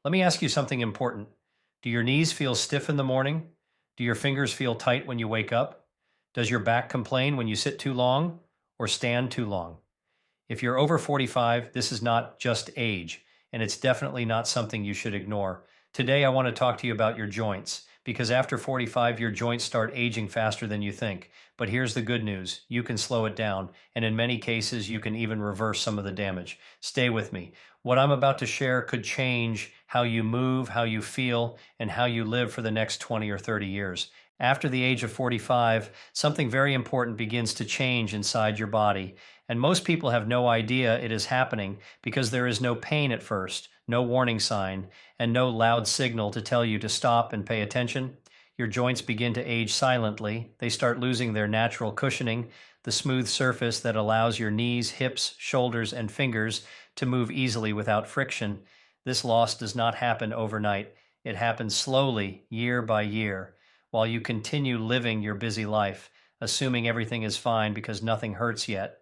Let me ask you something important. Do your knees feel stiff in the morning? Do your fingers feel tight when you wake up? Does your back complain when you sit too long or stand too long? If you're over 45, this is not just age, and it's definitely not something you should ignore. Today, I want to talk to you about your joints, because after 45, your joints start aging faster than you think. But here's the good news: you can slow it down, and in many cases, you can even reverse some of the damage. Stay with me. What I'm about to share could change how you move, how you feel, and how you live for the next 20 or 30 years. After the age of 45, something very important begins to change inside your body. And most people have no idea it is happening because there is no pain at first, no warning sign, and no loud signal to tell you to stop and pay attention. Your joints begin to age silently. They start losing their natural cushioning, the smooth surface that allows your knees, hips, shoulders, and fingers to move easily without friction. This loss does not happen overnight. It happens slowly, year by year, while you continue living your busy life, assuming everything is fine because nothing hurts yet.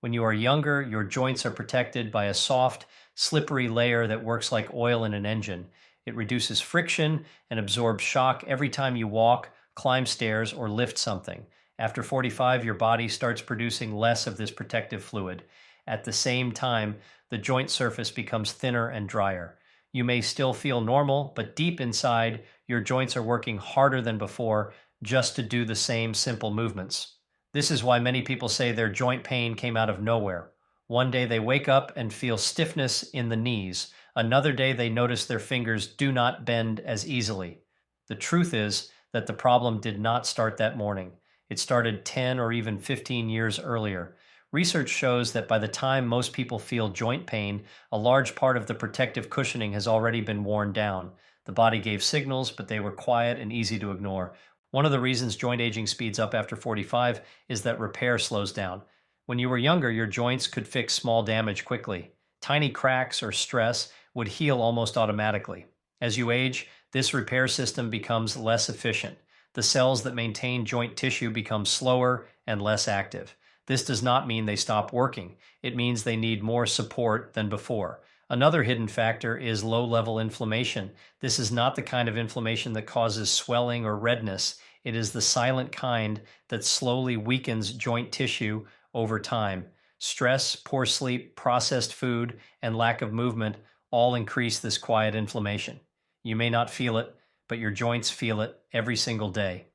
When you are younger, your joints are protected by a soft, slippery layer that works like oil in an engine. It reduces friction and absorbs shock every time you walk, climb stairs, or lift something. After 45, your body starts producing less of this protective fluid. At the same time, the joint surface becomes thinner and drier. You may still feel normal, but deep inside, your joints are working harder than before just to do the same simple movements. This is why many people say their joint pain came out of nowhere. One day they wake up and feel stiffness in the knees. Another day they notice their fingers do not bend as easily. The truth is that the problem did not start that morning. It started 10 or even 15 years earlier. Research shows that by the time most people feel joint pain, a large part of the protective cushioning has already been worn down. The body gave signals, but they were quiet and easy to ignore. One of the reasons joint aging speeds up after 45 is that repair slows down. When you were younger, your joints could fix small damage quickly. Tiny cracks or stress would heal almost automatically. As you age, this repair system becomes less efficient. The cells that maintain joint tissue become slower and less active. This does not mean they stop working. It means they need more support than before. Another hidden factor is low-level inflammation. This is not the kind of inflammation that causes swelling or redness. It is the silent kind that slowly weakens joint tissue over time. Stress, poor sleep, processed food, and lack of movement all increase this quiet inflammation. You may not feel it, but your joints feel it every single day.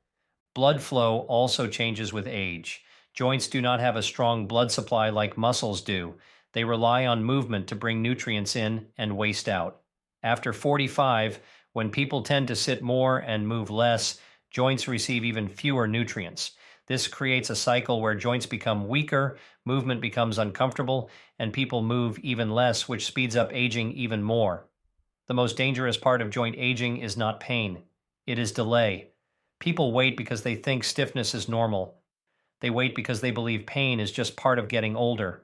Blood flow also changes with age. Joints do not have a strong blood supply like muscles do. They rely on movement to bring nutrients in and waste out. After 45, when people tend to sit more and move less, joints receive even fewer nutrients. This creates a cycle where joints become weaker, movement becomes uncomfortable, and people move even less, which speeds up aging even more. The most dangerous part of joint aging is not pain, it is delay. People wait because they think stiffness is normal. They wait because they believe pain is just part of getting older.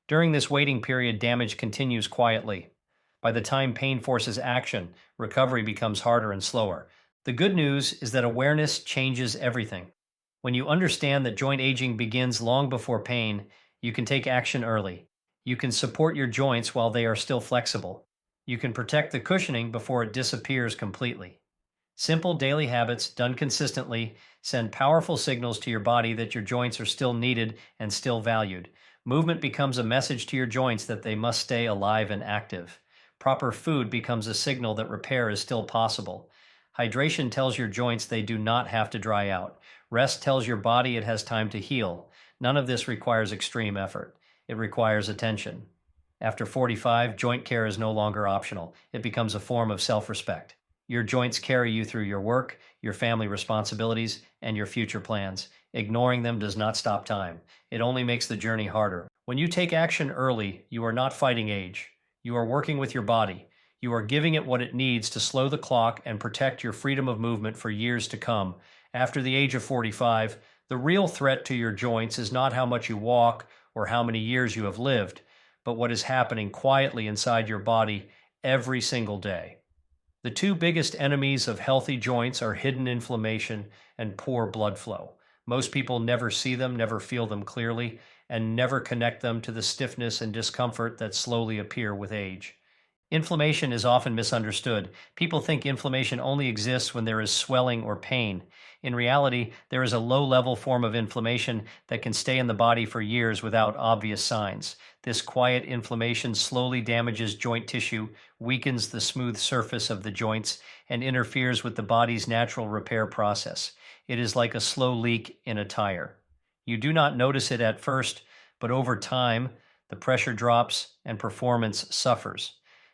During this waiting period, damage continues quietly. By the time pain forces action, recovery becomes harder and slower. The good news is that awareness changes everything. When you understand that joint aging begins long before pain, you can take action early. You can support your joints while they are still flexible. You can protect the cushioning before it disappears completely. Simple daily habits done consistently send powerful signals to your body that your joints are still needed and still valued. Movement becomes a message to your joints that they must stay alive and active. Proper food becomes a signal that repair is still possible. Hydration tells your joints they do not have to dry out. Rest tells your body it has time to heal. None of this requires extreme effort. It requires attention. After 45, joint care is no longer optional. It becomes a form of self-respect. Your joints carry you through your work, your family responsibilities, and your future plans. Ignoring them does not stop time. It only makes the journey harder. When you take action early, you are not fighting age. You are working with your body. You are giving it what it needs to slow the clock and protect your freedom of movement for years to come. After the age of 45, the real threat to your joints is not how much you walk or how many years you have lived, but what is happening quietly inside your body every single day. The two biggest enemies of healthy joints are hidden inflammation and poor blood flow. Most people never see them, never feel them clearly, and never connect them to the stiffness and discomfort that slowly appear with age. Inflammation is often misunderstood. People think inflammation only exists when there is swelling or pain. In reality, there is a low level form of inflammation that can stay in the body for years without obvious signs. This quiet inflammation slowly damages joint tissue, weakens the smooth surface of the joints, and interferes with the body's natural repair process. It is like a slow leak in a tire. You do not notice it at first, but over time, the pressure drops and performance suffers.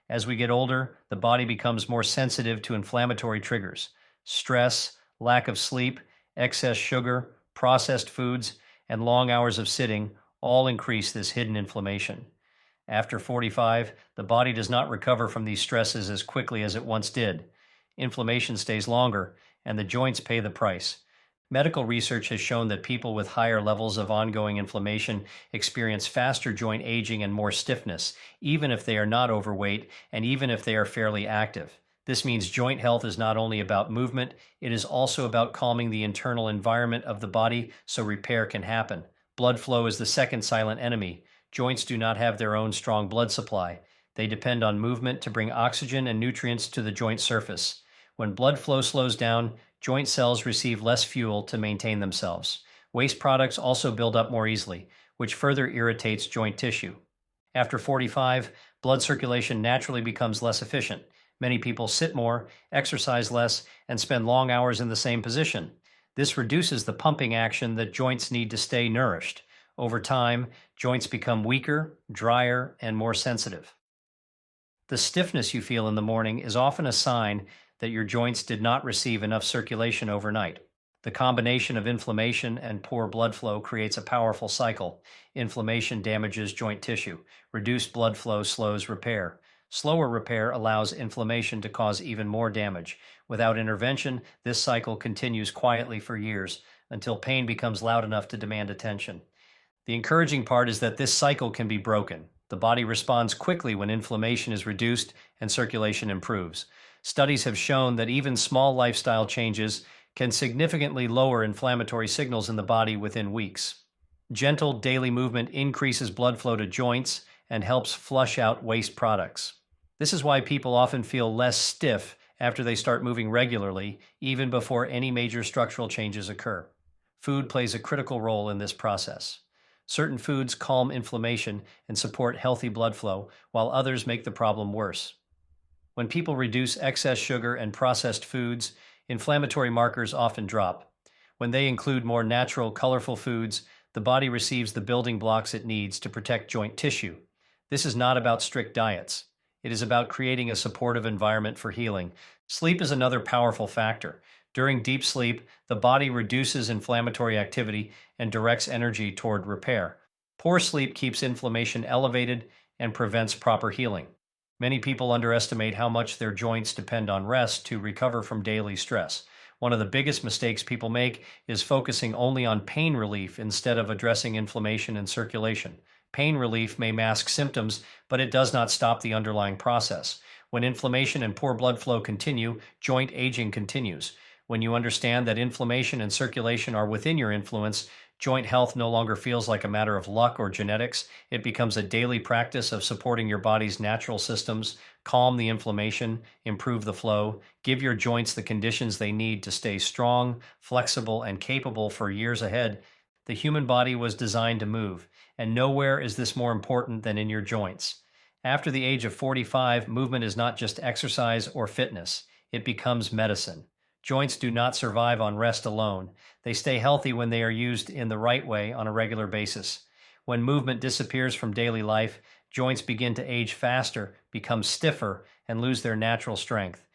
As we get older, the body becomes more sensitive to inflammatory triggers. Stress, lack of sleep, excess sugar, processed foods, and long hours of sitting all increase this hidden inflammation. After 45, the body does not recover from these stresses as quickly as it once did. Inflammation stays longer, and the joints pay the price. Medical research has shown that people with higher levels of ongoing inflammation experience faster joint aging and more stiffness, even if they are not overweight and even if they are fairly active. This means joint health is not only about movement, it is also about calming the internal environment of the body so repair can happen. Blood flow is the second silent enemy. Joints do not have their own strong blood supply. They depend on movement to bring oxygen and nutrients to the joint surface. When blood flow slows down, joint cells receive less fuel to maintain themselves. Waste products also build up more easily, which further irritates joint tissue. After 45, blood circulation naturally becomes less efficient. Many people sit more, exercise less, and spend long hours in the same position. This reduces the pumping action that joints need to stay nourished. Over time, joints become weaker, drier, and more sensitive. The stiffness you feel in the morning is often a sign that your joints did not receive enough circulation overnight. The combination of inflammation and poor blood flow creates a powerful cycle. Inflammation damages joint tissue. Reduced blood flow slows repair. Slower repair allows inflammation to cause even more damage. Without intervention, this cycle continues quietly for years until pain becomes loud enough to demand attention. The encouraging part is that this cycle can be broken. The body responds quickly when inflammation is reduced and circulation improves. Studies have shown that even small lifestyle changes can significantly lower inflammatory signals in the body within weeks. Gentle daily movement increases blood flow to joints and helps flush out waste products. This is why people often feel less stiff after they start moving regularly, even before any major structural changes occur. Food plays a critical role in this process. Certain foods calm inflammation and support healthy blood flow, while others make the problem worse. When people reduce excess sugar and processed foods, inflammatory markers often drop. When they include more natural, colorful foods, the body receives the building blocks it needs to protect joint tissue. This is not about strict diets. It is about creating a supportive environment for healing. Sleep is another powerful factor. During deep sleep, the body reduces inflammatory activity and directs energy toward repair. Poor sleep keeps inflammation elevated and prevents proper healing. Many people underestimate how much their joints depend on rest to recover from daily stress. One of the biggest mistakes people make is focusing only on pain relief instead of addressing inflammation and circulation. Pain relief may mask symptoms, but it does not stop the underlying process. When inflammation and poor blood flow continue, joint aging continues. When you understand that inflammation and circulation are within your influence, joint health no longer feels like a matter of luck or genetics. It becomes a daily practice of supporting your body's natural systems, calm the inflammation, improve the flow, give your joints the conditions they need to stay strong, flexible, and capable for years ahead. The human body was designed to move, and nowhere is this more important than in your joints. After the age of 45, movement is not just exercise or fitness, it becomes medicine. Joints do not survive on rest alone. They stay healthy when they are used in the right way on a regular basis. When movement disappears from daily life, joints begin to age faster, become stiffer, and lose their natural strength.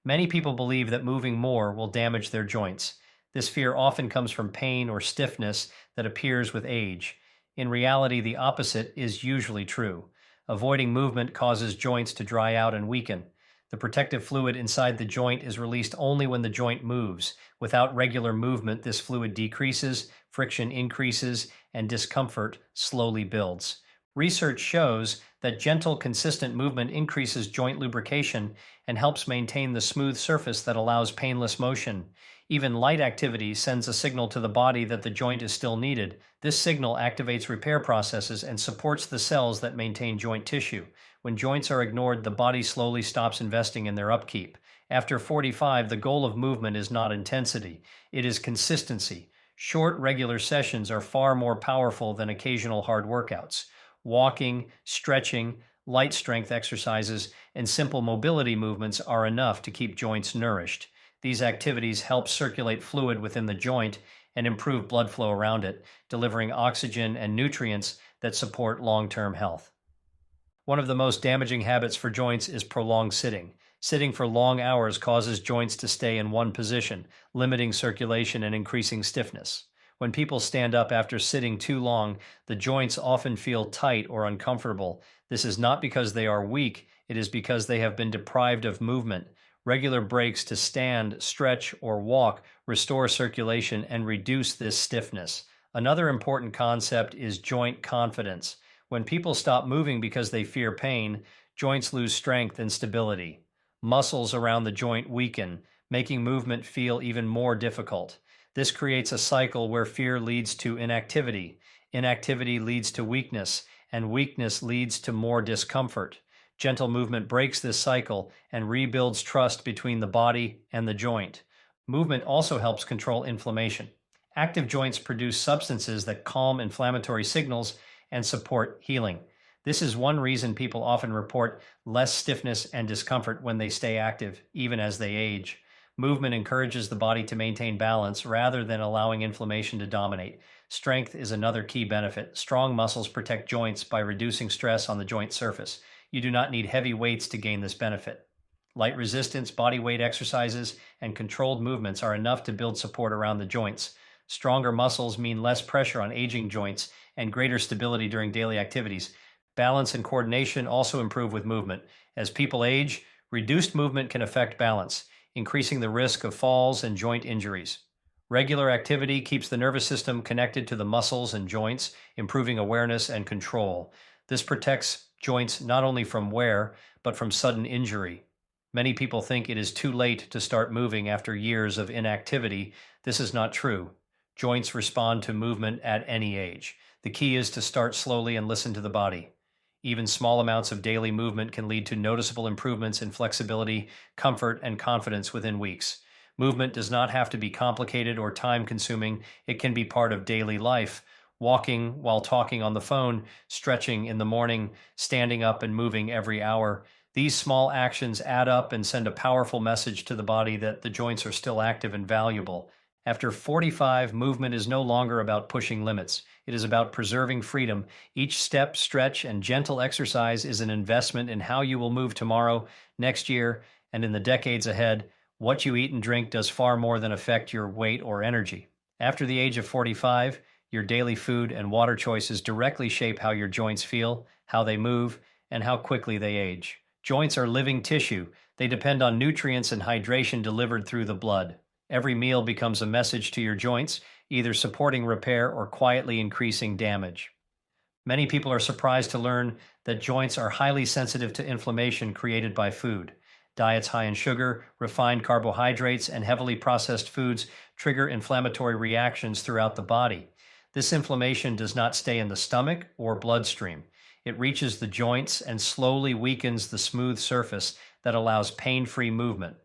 Many people believe that moving more will damage their joints. This fear often comes from pain or stiffness that appears with age. In reality, the opposite is usually true. Avoiding movement causes joints to dry out and weaken. The protective fluid inside the joint is released only when the joint moves. Without regular movement, this fluid decreases, friction increases, and discomfort slowly builds. Research shows that gentle, consistent movement increases joint lubrication and helps maintain the smooth surface that allows painless motion. Even light activity sends a signal to the body that the joint is still needed. This signal activates repair processes and supports the cells that maintain joint tissue. When joints are ignored, the body slowly stops investing in their upkeep. After 45, the goal of movement is not intensity, it is consistency. Short, regular sessions are far more powerful than occasional hard workouts. Walking, stretching, light strength exercises, and simple mobility movements are enough to keep joints nourished. These activities help circulate fluid within the joint and improve blood flow around it, delivering oxygen and nutrients that support long term health. One of the most damaging habits for joints is prolonged sitting. Sitting for long hours causes joints to stay in one position, limiting circulation and increasing stiffness. When people stand up after sitting too long, the joints often feel tight or uncomfortable. This is not because they are weak, it is because they have been deprived of movement. Regular breaks to stand, stretch, or walk restore circulation and reduce this stiffness. Another important concept is joint confidence. When people stop moving because they fear pain, joints lose strength and stability. Muscles around the joint weaken, making movement feel even more difficult. This creates a cycle where fear leads to inactivity, inactivity leads to weakness, and weakness leads to more discomfort. Gentle movement breaks this cycle and rebuilds trust between the body and the joint. Movement also helps control inflammation. Active joints produce substances that calm inflammatory signals and support healing. This is one reason people often report less stiffness and discomfort when they stay active, even as they age. Movement encourages the body to maintain balance rather than allowing inflammation to dominate. Strength is another key benefit. Strong muscles protect joints by reducing stress on the joint surface. You do not need heavy weights to gain this benefit. Light resistance, body weight exercises, and controlled movements are enough to build support around the joints. Stronger muscles mean less pressure on aging joints and greater stability during daily activities. Balance and coordination also improve with movement. As people age, reduced movement can affect balance, increasing the risk of falls and joint injuries. Regular activity keeps the nervous system connected to the muscles and joints, improving awareness and control. This protects joints not only from wear, but from sudden injury. Many people think it is too late to start moving after years of inactivity. This is not true. Joints respond to movement at any age. The key is to start slowly and listen to the body. Even small amounts of daily movement can lead to noticeable improvements in flexibility, comfort, and confidence within weeks. Movement does not have to be complicated or time-consuming. It can be part of daily life. Walking while talking on the phone, stretching in the morning, standing up and moving every hour. These small actions add up and send a powerful message to the body that the joints are still active and valuable. After 45, movement is no longer about pushing limits. It is about preserving freedom. Each step, stretch, and gentle exercise is an investment in how you will move tomorrow, next year, and in the decades ahead. What you eat and drink does far more than affect your weight or energy. After the age of 45, your daily food and water choices directly shape how your joints feel, how they move, and how quickly they age. Joints are living tissue. They depend on nutrients and hydration delivered through the blood. Every meal becomes a message to your joints, either supporting repair or quietly increasing damage. Many people are surprised to learn that joints are highly sensitive to inflammation created by food. Diets high in sugar, refined carbohydrates, and heavily processed foods trigger inflammatory reactions throughout the body. This inflammation does not stay in the stomach or bloodstream. It reaches the joints and slowly weakens the smooth surface that allows pain-free movement.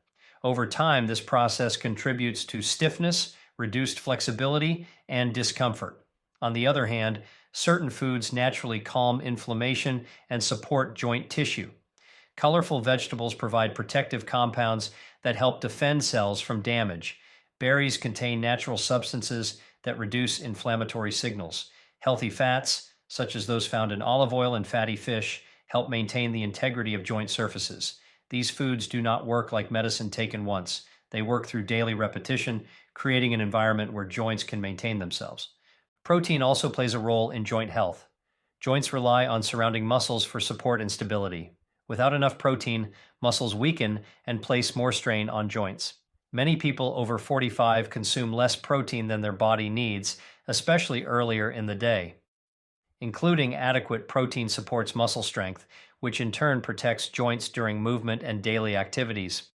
Over time, this process contributes to stiffness, reduced flexibility, and discomfort. On the other hand, certain foods naturally calm inflammation and support joint tissue. Colorful vegetables provide protective compounds that help defend cells from damage. Berries contain natural substances that reduce inflammatory signals. Healthy fats, such as those found in olive oil and fatty fish, help maintain the integrity of joint surfaces. These foods do not work like medicine taken once. They work through daily repetition, creating an environment where joints can maintain themselves. Protein also plays a role in joint health. Joints rely on surrounding muscles for support and stability. Without enough protein, muscles weaken and place more strain on joints. Many people over 45 consume less protein than their body needs, especially earlier in the day. Including adequate protein supports muscle strength, which in turn protects joints during movement and daily activities.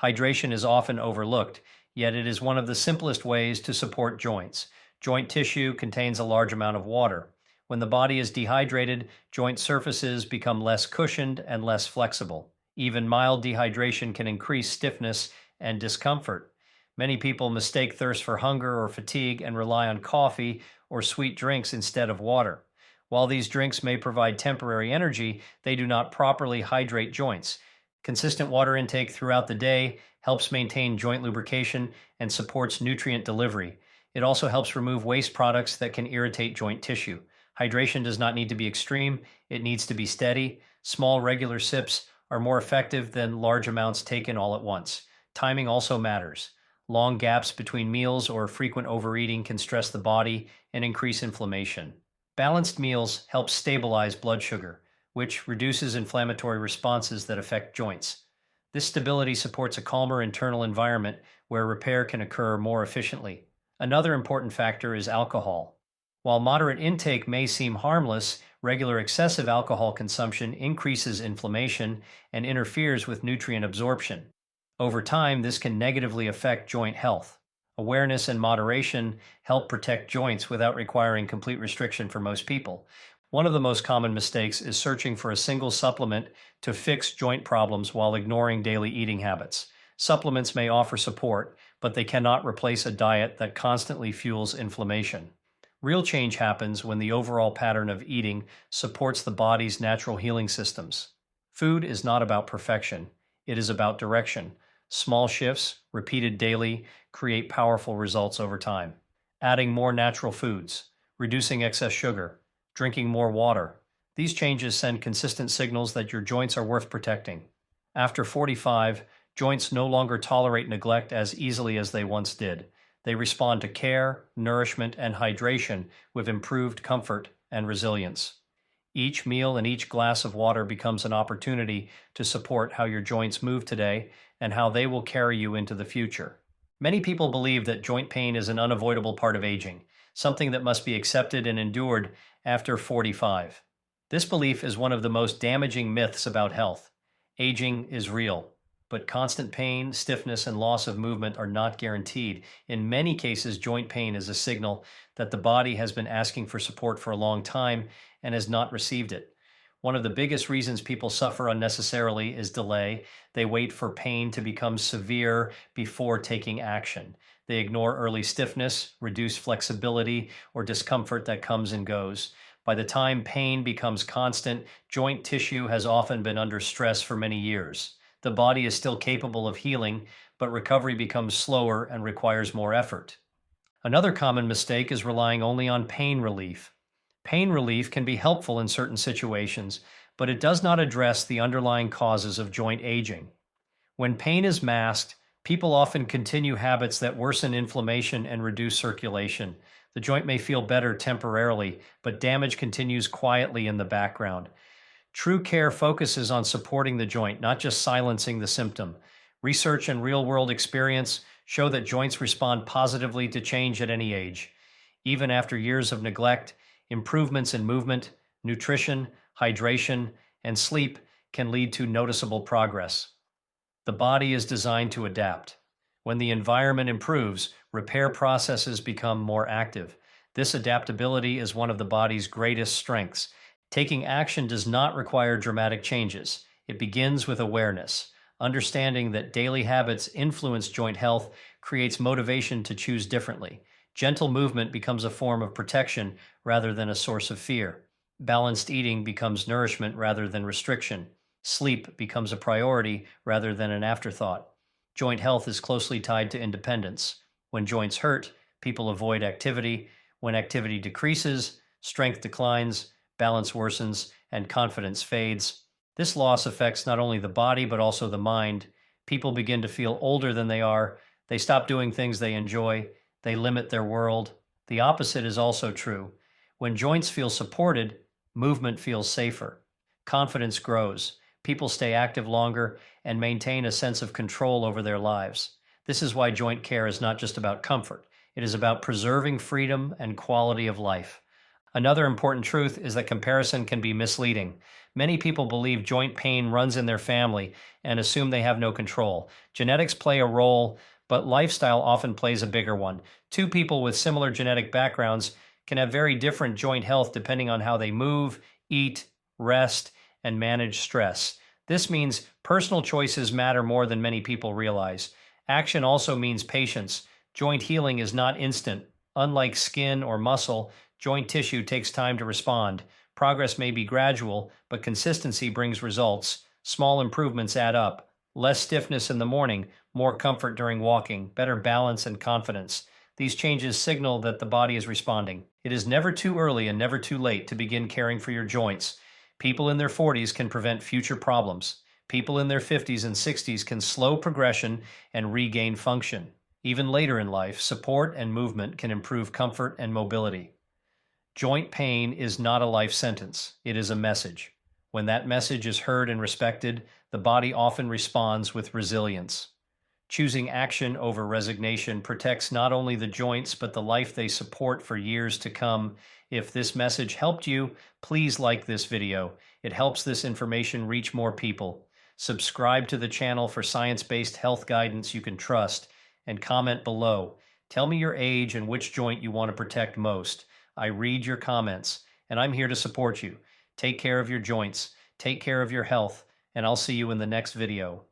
Hydration is often overlooked, yet it is one of the simplest ways to support joints. Joint tissue contains a large amount of water. When the body is dehydrated, joint surfaces become less cushioned and less flexible. Even mild dehydration can increase stiffness and discomfort. Many people mistake thirst for hunger or fatigue and rely on coffee or sweet drinks instead of water. While these drinks may provide temporary energy, they do not properly hydrate joints. Consistent water intake throughout the day helps maintain joint lubrication and supports nutrient delivery. It also helps remove waste products that can irritate joint tissue. Hydration does not need to be extreme, it needs to be steady. Small, regular sips are more effective than large amounts taken all at once. Timing also matters. Long gaps between meals or frequent overeating can stress the body and increase inflammation. Balanced meals help stabilize blood sugar, which reduces inflammatory responses that affect joints. This stability supports a calmer internal environment where repair can occur more efficiently. Another important factor is alcohol. While moderate intake may seem harmless, regular excessive alcohol consumption increases inflammation and interferes with nutrient absorption. Over time, this can negatively affect joint health. Awareness and moderation help protect joints without requiring complete restriction for most people. One of the most common mistakes is searching for a single supplement to fix joint problems while ignoring daily eating habits. Supplements may offer support, but they cannot replace a diet that constantly fuels inflammation. Real change happens when the overall pattern of eating supports the body's natural healing systems. Food is not about perfection, it is about direction. Small shifts, repeated daily, create powerful results over time. Adding more natural foods, reducing excess sugar, drinking more water. These changes send consistent signals that your joints are worth protecting. After 45, joints no longer tolerate neglect as easily as they once did. They respond to care, nourishment, and hydration with improved comfort and resilience. Each meal and each glass of water becomes an opportunity to support how your joints move today and how they will carry you into the future. Many people believe that joint pain is an unavoidable part of aging, something that must be accepted and endured after 45. This belief is one of the most damaging myths about health. Aging is real, but constant pain, stiffness, and loss of movement are not guaranteed. In many cases, joint pain is a signal that the body has been asking for support for a long time and has not received it. One of the biggest reasons people suffer unnecessarily is delay. They wait for pain to become severe before taking action. They ignore early stiffness, reduced flexibility, or discomfort that comes and goes. By the time pain becomes constant, joint tissue has often been under stress for many years. The body is still capable of healing, but recovery becomes slower and requires more effort. Another common mistake is relying only on pain relief. Pain relief can be helpful in certain situations, but it does not address the underlying causes of joint aging. When pain is masked, people often continue habits that worsen inflammation and reduce circulation. The joint may feel better temporarily, but damage continues quietly in the background. True care focuses on supporting the joint, not just silencing the symptom. Research and real-world experience show that joints respond positively to change at any age. Even after years of neglect, improvements in movement, nutrition, hydration, and sleep can lead to noticeable progress. The body is designed to adapt. When the environment improves, repair processes become more active. This adaptability is one of the body's greatest strengths. Taking action does not require dramatic changes. It begins with awareness. Understanding that daily habits influence joint health creates motivation to choose differently. Gentle movement becomes a form of protection rather than a source of fear. Balanced eating becomes nourishment rather than restriction. Sleep becomes a priority rather than an afterthought. Joint health is closely tied to independence. When joints hurt, people avoid activity. When activity decreases, strength declines, balance worsens, and confidence fades. This loss affects not only the body but also the mind. People begin to feel older than they are. They stop doing things they enjoy. They limit their world. The opposite is also true. When joints feel supported, movement feels safer. Confidence grows. People stay active longer and maintain a sense of control over their lives. This is why joint care is not just about comfort. It is about preserving freedom and quality of life. Another important truth is that comparison can be misleading. Many people believe joint pain runs in their family and assume they have no control. Genetics play a role, but lifestyle often plays a bigger one. Two people with similar genetic backgrounds can have very different joint health depending on how they move, eat, rest, and manage stress. This means personal choices matter more than many people realize. Action also means patience. Joint healing is not instant. Unlike skin or muscle, joint tissue takes time to respond. Progress may be gradual, but consistency brings results. Small improvements add up. Less stiffness in the morning, more comfort during walking, better balance and confidence. These changes signal that the body is responding. It is never too early and never too late to begin caring for your joints. People in their 40s can prevent future problems. People in their 50s and 60s can slow progression and regain function. Even later in life, support and movement can improve comfort and mobility. Joint pain is not a life sentence, it is a message. When that message is heard and respected, the body often responds with resilience. Choosing action over resignation protects not only the joints, but the life they support for years to come. If this message helped you, please like this video. It helps this information reach more people. Subscribe to the channel for science-based health guidance you can trust, and comment below. Tell me your age and which joint you want to protect most. I read your comments, and I'm here to support you. Take care of your joints, take care of your health, and I'll see you in the next video.